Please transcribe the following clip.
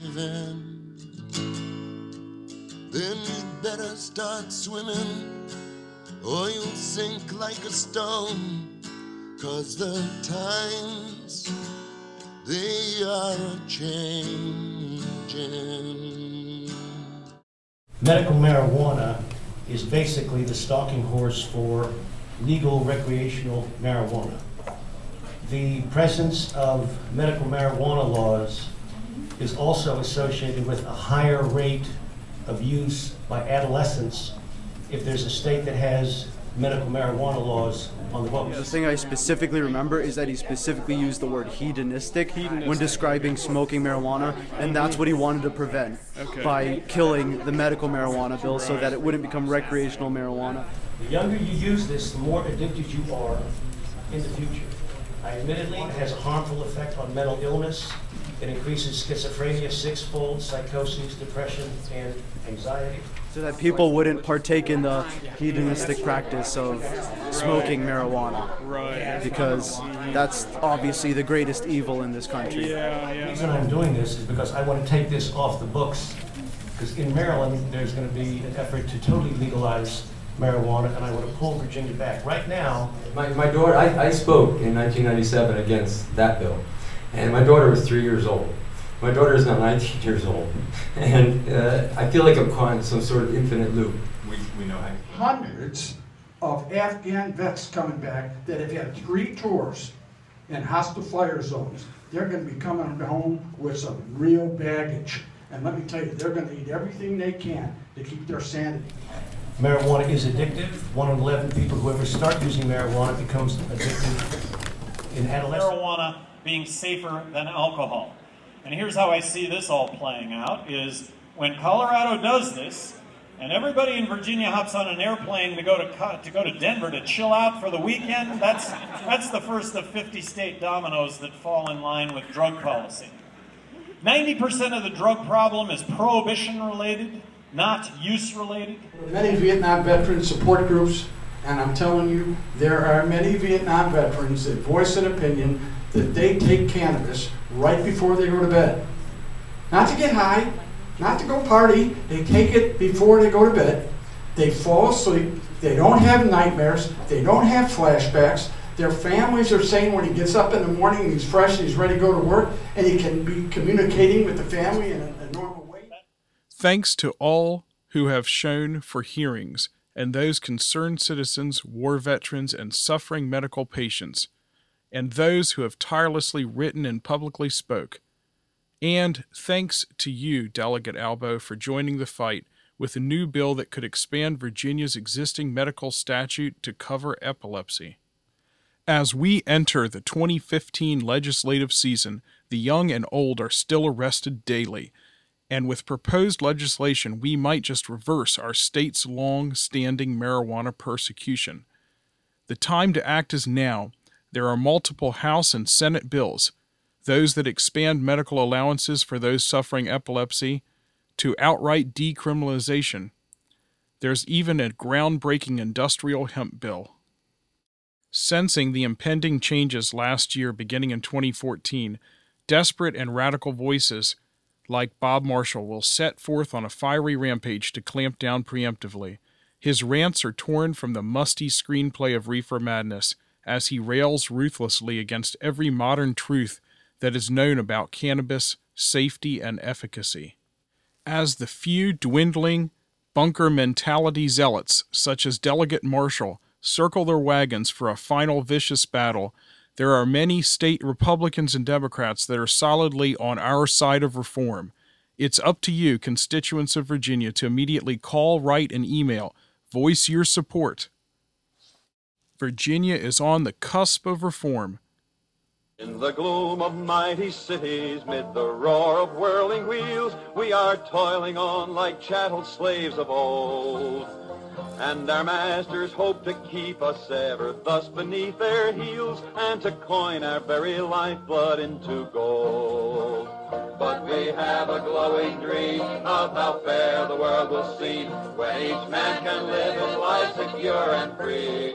Then you'd better start swimming, or you'll sink like a stone, 'cause the times, they are changing. Medical marijuana is basically the stalking horse for legal recreational marijuana. The presence of medical marijuana laws is also associated with a higher rate of use by adolescents if there's a state that has medical marijuana laws on the books. The thing I specifically remember is that he specifically used the word hedonistic when describing smoking marijuana, and that's what he wanted to prevent by killing the medical marijuana bill so that it wouldn't become recreational marijuana. The younger you use this, the more addicted you are in the future. Admittedly, it has a harmful effect on mental illness. It increases schizophrenia sixfold, psychosis, depression, and anxiety. So that people wouldn't partake in the hedonistic practice of smoking marijuana. Right. Because that's obviously the greatest evil in this country. The reason I'm doing this is because I want to take this off the books. Because in Maryland, there's going to be an effort to totally legalize marijuana, and I want to pull Virginia back. Right now, my daughter, I spoke in 1997 against that bill, and my daughter was 3 years old. My daughter is now 19 years old, and I feel like I'm caught in some sort of infinite loop. We know how. Hundreds of Afghan vets coming back that have had 3 tours in hostile fire zones. They're going to be coming home with some real baggage. And let me tell you, they're going to eat everything they can to keep their sanity. marijuana is addictive. 1 in 11 people who ever start using marijuana becomes addicted in adolescence. Marijuana being safer than alcohol. And here's how I see this all playing out, is when Colorado does this, and everybody in Virginia hops on an airplane to go to Denver to chill out for the weekend, that's the first of 50 state dominoes that fall in line with drug policy. 90% of the drug problem is prohibition related, not use related. Many Vietnam veteran support groups, and I'm telling you, there are many Vietnam veterans that voice an opinion that they take cannabis right before they go to bed. Not to get high, not to go party, they take it before they go to bed. They fall asleep, they don't have nightmares, they don't have flashbacks. Their families are saying when he gets up in the morning, he's fresh, he's ready to go to work, and he can be communicating with the family in a normal way. Thanks to all who have shown for hearings and those concerned citizens, war veterans, and suffering medical patients, and those who have tirelessly written and publicly spoke. And thanks to you, Delegate Albo, for joining the fight with a new bill that could expand Virginia's existing medical statute to cover epilepsy. As we enter the 2015 legislative season, the young and old are still arrested daily, and with proposed legislation, we might just reverse our state's long-standing marijuana persecution. The time to act is now. There are multiple House and Senate bills, those that expand medical allowances for those suffering epilepsy to outright decriminalization. There's even a groundbreaking industrial hemp bill. Sensing the impending changes last year beginning in 2014, desperate and radical voices like Bob Marshall will set forth on a fiery rampage to clamp down preemptively. His rants are torn from the musty screenplay of Reefer Madness, as he rails ruthlessly against every modern truth that is known about cannabis, safety, and efficacy. As the few dwindling bunker mentality zealots, such as Delegate Marshall, circle their wagons for a final vicious battle, there are many state Republicans and Democrats that are solidly on our side of reform. It's up to you, constituents of Virginia, to immediately call, write, and email. Voice your support. Virginia is on the cusp of reform. In the gloom of mighty cities, mid the roar of whirling wheels, we are toiling on like chattel slaves of old. And our masters hope to keep us ever thus beneath their heels, and to coin our very lifeblood into gold. But we have a glowing dream of how fair the world will seem, when each man can live his life secure and free.